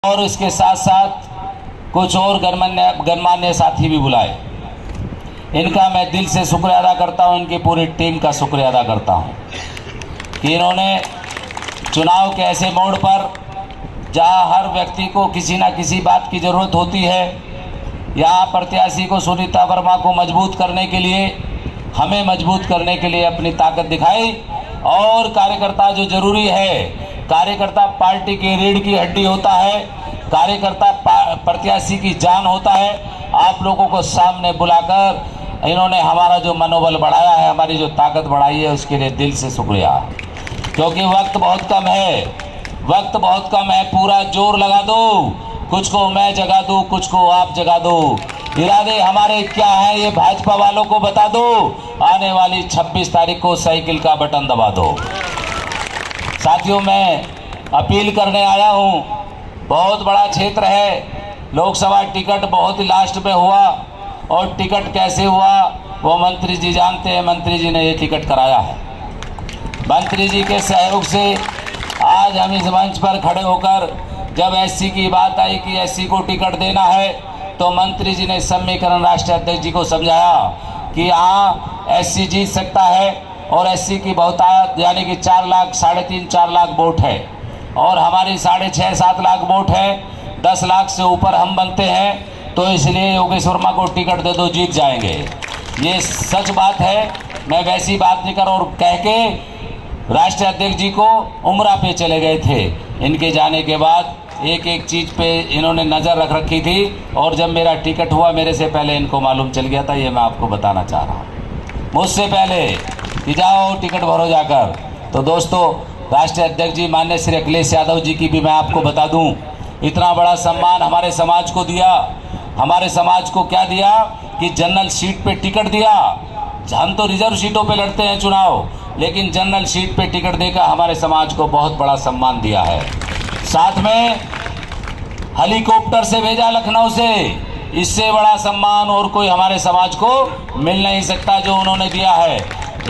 और इसके साथ साथ कुछ और गणमान्य साथी भी बुलाए। इनका मैं दिल से शुक्रिया अदा करता हूं, इनकी पूरी टीम का शुक्रिया अदा करता हूं कि इन्होंने चुनाव के ऐसे मोड़ पर जहां हर व्यक्ति को किसी न किसी बात की ज़रूरत होती है, यहाँ प्रत्याशी को सुनीता वर्मा को मजबूत करने के लिए, हमें मजबूत करने के लिए अपनी ताकत दिखाई। और कार्यकर्ता जो जरूरी है, कार्यकर्ता पार्टी की रीढ़ की हड्डी होता है, कार्यकर्ता प्रत्याशी की जान होता है। आप लोगों को सामने बुलाकर इन्होंने हमारा जो मनोबल बढ़ाया है, हमारी जो ताकत बढ़ाई है, उसके लिए दिल से शुक्रिया। क्योंकि वक्त बहुत कम है, वक्त बहुत कम है, पूरा जोर लगा दो, कुछ को मैं जगा दूं, कुछ को आप जगा दो। इरादे हमारे क्या है ये भाजपा वालों को बता दो। आने वाली 26 तारीख को साइकिल का बटन दबा दो। साथियों, मैं अपील करने आया हूं, बहुत बड़ा क्षेत्र है, लोकसभा टिकट बहुत ही लास्ट में हुआ और टिकट कैसे हुआ वो मंत्री जी जानते हैं। मंत्री जी ने ये टिकट कराया है। मंत्री जी के सहयोग से आज हम इस मंच पर खड़े होकर जब एससी की बात आई कि एससी को टिकट देना है, तो मंत्री जी ने समीकरण राष्ट्रीय अध्यक्ष जी को समझाया कि यहाँ एससी जीत सकता है और एससी की बहुतायत यानी कि 4 लाख 3.5-4 लाख वोट है और हमारी 6.5-7 लाख वोट है। 10 लाख से ऊपर हम बनते हैं, तो इसलिए योगेश वर्मा को टिकट दे दो, जीत जाएंगे। ये सच बात है, मैं वैसी बात नहीं कर। और कह के राष्ट्रीय अध्यक्ष जी को उमरा पे चले गए थे। इनके जाने के बाद एक एक चीज़ पे इन्होंने नज़र रख रखी थी और जब मेरा टिकट हुआ मेरे से पहले इनको मालूम चल गया था। ये मैं आपको बताना चाह रहा हूँ, मुझसे पहले कि जाओ टिकट भरो जाकर। तो दोस्तों, राष्ट्रीय अध्यक्ष जी माननीय श्री अखिलेश यादव जी की भी मैं आपको बता दूं, इतना बड़ा सम्मान हमारे समाज को दिया। हमारे समाज को क्या दिया कि जनरल सीट पे टिकट दिया। हम तो रिजर्व सीटों पे लड़ते हैं चुनाव, लेकिन जनरल सीट पे टिकट देकर हमारे समाज को बहुत बड़ा सम्मान दिया है। साथ में हेलीकॉप्टर से भेजा लखनऊ से। इससे बड़ा सम्मान और कोई हमारे समाज को मिल नहीं सकता जो उन्होंने दिया है।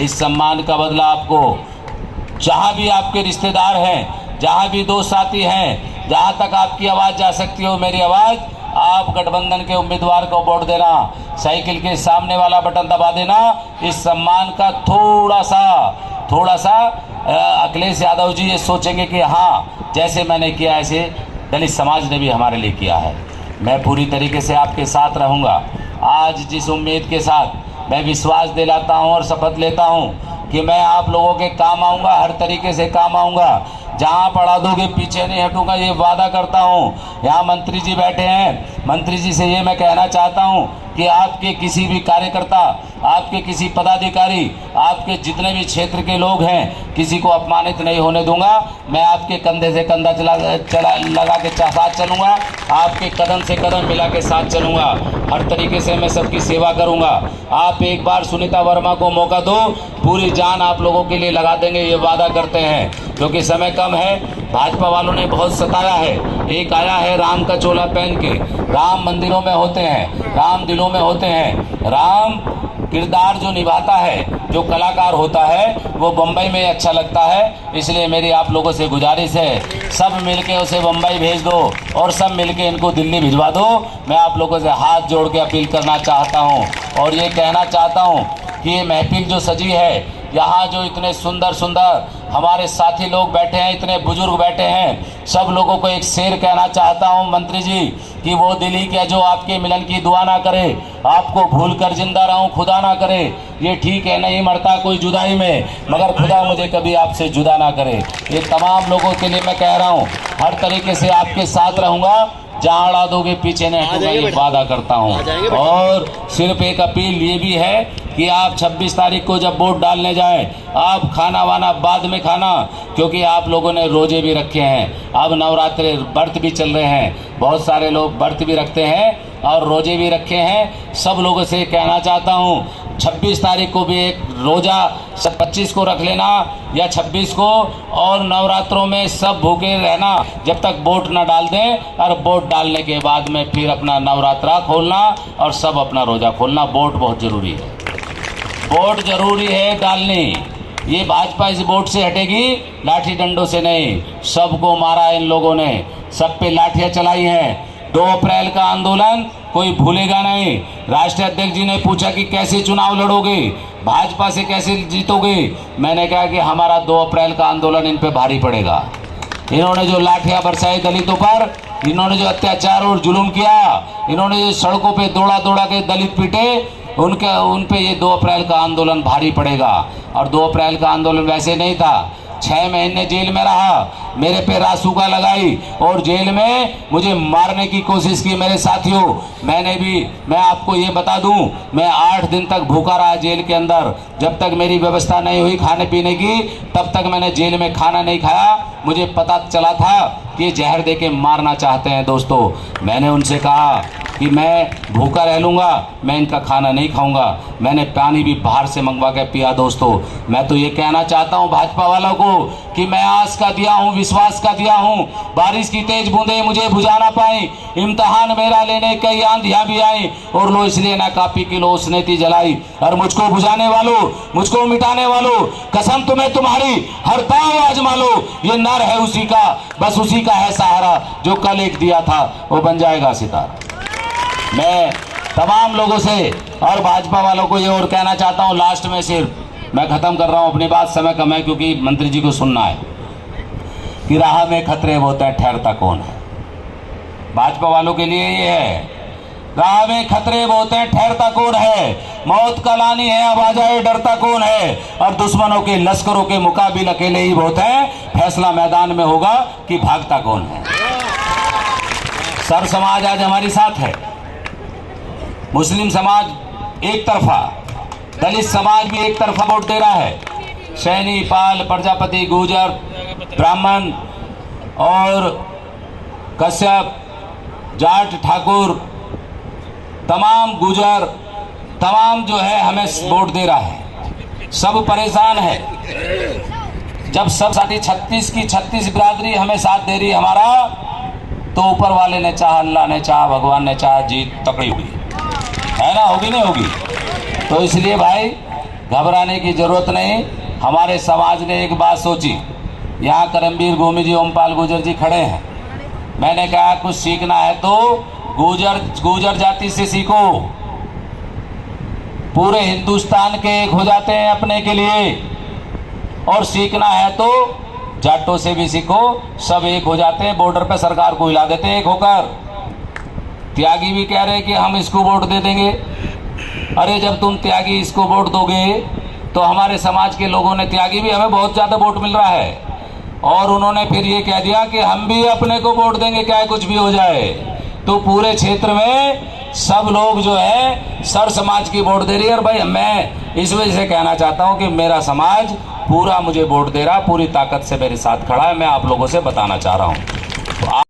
इस सम्मान का बदला आपको जहाँ भी आपके रिश्तेदार हैं, जहाँ भी दोस्त साथी हैं, जहाँ तक आपकी आवाज़ जा सकती हो, मेरी आवाज़, आप गठबंधन के उम्मीदवार को वोट देना, साइकिल के सामने वाला बटन दबा देना। इस सम्मान का थोड़ा सा अखिलेश यादव जी ये सोचेंगे कि हाँ, जैसे मैंने किया ऐसे दलित समाज ने भी हमारे लिए किया है। मैं पूरी तरीके से आपके साथ रहूँगा। आज जिस उम्मीद के साथ मैं विश्वास दिलाता हूँ और शपथ लेता हूँ कि मैं आप लोगों के काम आऊँगा, हर तरीके से काम आऊँगा। जहाँ पढ़ा दोगे पीछे नहीं हटूंगा, ये वादा करता हूँ। यहाँ मंत्री जी बैठे हैं, मंत्री जी से ये मैं कहना चाहता हूँ कि आपके किसी भी कार्यकर्ता, आपके किसी पदाधिकारी, आपके जितने भी क्षेत्र के लोग हैं, किसी को अपमानित नहीं होने दूंगा। मैं आपके कंधे से कंधा लगा के साथ चलूँगा, आपके कदम से कदम मिला के साथ चलूँगा। हर तरीके से मैं सबकी सेवा करूँगा। आप एक बार सुनीता वर्मा को मौका दो, पूरी जान आप लोगों के लिए लगा देंगे, ये वादा करते हैं। क्योंकि समय कम है, भाजपा वालों ने बहुत सताया है। एक आया है राम का चोला पहन के। राम मंदिरों में होते हैं, राम दिलों में होते हैं। राम किरदार जो निभाता है, जो कलाकार होता है, वो बम्बई में अच्छा लगता है। इसलिए मेरी आप लोगों से गुजारिश है, सब मिलके उसे बम्बई भेज दो और सब मिलके इनको दिल्ली भिजवा दो। मैं आप लोगों से हाथ जोड़ के अपील करना चाहता हूँ और ये कहना चाहता हूँ कि ये महफिल जो सजी है, यहाँ जो इतने सुंदर सुंदर हमारे साथी लोग बैठे हैं, इतने बुजुर्ग बैठे हैं, सब लोगों को एक शेर कहना चाहता हूँ मंत्री जी कि वो दिल ही क्या जो आपके मिलन की दुआ ना करे, आपको भूल कर जिंदा रहूं खुदा ना करे। ये ठीक है, नहीं मरता कोई जुदाई में, मगर खुदा मुझे कभी आपसे जुदा ना करे। ये तमाम लोगों के लिए मैं कह रहा हूँ, हर तरीके से आपके साथ रहूँगा। जहाँ अड़ा दोगे पीछे नहीं हटूंगा, ये वादा करता हूँ। और सिर्फ एक अपील ये भी है कि आप 26 तारीख को जब वोट डालने जाएं, आप खाना वाना बाद में खाना, क्योंकि आप लोगों ने रोजे भी रखे हैं। अब नवरात्रि व्रत भी चल रहे हैं, बहुत सारे लोग व्रत भी रखते हैं और रोजे भी रखे हैं। सब लोगों से कहना चाहता हूँ, 26 तारीख को भी एक रोज़ा 25 को रख लेना या 26 को, और नवरात्रों में सब भूखे रहना जब तक वोट ना डाल दें, और वोट डालने के बाद में फिर अपना नवरात्रा खोलना और सब अपना रोज़ा खोलना। वोट बहुत ज़रूरी है, वोट ज़रूरी है डालनी। ये भाजपा इस वोट से हटेगी, लाठी डंडों से नहीं। सबको मारा इन लोगों ने, सब पे लाठियां चलाई हैं। 2 अप्रैल का आंदोलन कोई भूलेगा नहीं। राष्ट्रीय अध्यक्ष जी ने पूछा कि कैसे चुनाव लड़ोगे, भाजपा से कैसे जीतोगे। मैंने कहा कि हमारा 2 अप्रैल का आंदोलन इन पे भारी पड़ेगा। इन्होंने जो लाठियां बरसाई दलितों पर, इन्होंने जो अत्याचार और जुल्म किया, इन्होंने जो सड़कों पे दौड़ा दौड़ा के दलित पीटे, उन पे ये 2 अप्रैल का आंदोलन भारी पड़ेगा। और 2 अप्रैल का आंदोलन वैसे नहीं था। 6 महीने जेल में रहा, मेरे पे रासुका लगाई और जेल में मुझे मारने की कोशिश की। मेरे साथियों, मैं आपको ये बता दूं, मैं 8 दिन तक भूखा रहा जेल के अंदर। जब तक मेरी व्यवस्था नहीं हुई खाने पीने की, तब तक मैंने जेल में खाना नहीं खाया। मुझे पता चला था कि ये जहर दे के मारना चाहते हैं। दोस्तों, मैंने उनसे कहा कि मैं भूखा रह लूँगा, मैं इनका खाना नहीं खाऊंगा। मैंने पानी भी बाहर से मंगवा के पिया। दोस्तों, मैं तो ये कहना चाहता हूँ भाजपा वालों को कि मैं आस का दिया हूँ, विश्वास का दिया हूँ। बारिश की तेज बूंदें मुझे बुझा ना पाई, इम्तहान मेरा लेने कई आंधियां भी आई, और लो इसलिए ना कापी की लो उसने थी जलाई। और मुझको बुझाने वालों, मुझको मिटाने वालों, कसम तुम्हें तुम्हारी हर दांव आजमा लो। ये नर है उसी का, बस उसी का है सहारा, जो कल एक दिया था वो बन जाएगा सितारा। मैं तमाम लोगों से और भाजपा वालों को ये और कहना चाहता हूँ, लास्ट में सिर्फ मैं खत्म कर रहा हूँ अपनी बात, समय कम है क्योंकि मंत्री जी को सुनना है, कि राह में खतरे होते हैं ठहरता कौन है। भाजपा वालों के लिए ये है, राह में खतरे होते हैं ठहरता कौन है, मौत का लानी है अब आ जाए डरता कौन है, और दुश्मनों के लश्करों के मुकाबिल अकेले ही बहुत है, फैसला मैदान में होगा कि भागता कौन है। सर्व समाज आज हमारे साथ है। मुस्लिम समाज एक तरफा, दलित समाज भी एक तरफा वोट दे रहा है। सैनी, पाल, प्रजापति, गुर्जर, ब्राह्मण और कश्यप, जाट, ठाकुर, तमाम गुर्जर, तमाम जो है हमें वोट दे रहा है। सब परेशान है। जब सब साथी 36 की 36 बिरादरी हमें साथ दे रही है हमारा, तो ऊपर वाले ने चाहा, अल्लाह ने चाहा, भगवान ने चाहा, जीत तकड़ी हुई है ना, होगी नहीं होगी। तो इसलिए भाई घबराने की जरूरत नहीं। हमारे समाज ने एक बात सोची, यहाँ करमवीर गोमी जी, ओमपाल गुर्जर जी खड़े हैं। मैंने कहा कुछ सीखना है तो गुर्जर जाति से सीखो। पूरे हिंदुस्तान के एक हो जाते हैं अपने के लिए, और सीखना है तो जाटों से भी सीखो, सब एक हो जाते हैं, बॉर्डर पे सरकार को हिला देते हैं एक होकर। त्यागी भी कह रहे हैं कि हम इसको वोट दे देंगे। अरे जब तुम त्यागी इसको वोट दोगे तो हमारे समाज के लोगों ने, त्यागी भी हमें बहुत ज़्यादा वोट मिल रहा है, और उन्होंने फिर ये कह दिया कि हम भी अपने को वोट देंगे चाहे कुछ भी हो जाए। तो पूरे क्षेत्र में सब लोग जो है सर समाज की वोट दे रही है। और भाई मैं इस वजह से कहना चाहता हूँ कि मेरा समाज पूरा मुझे वोट दे रहा, पूरी ताकत से मेरे साथ खड़ा है। मैं आप लोगों से बताना चाह रहा हूँ।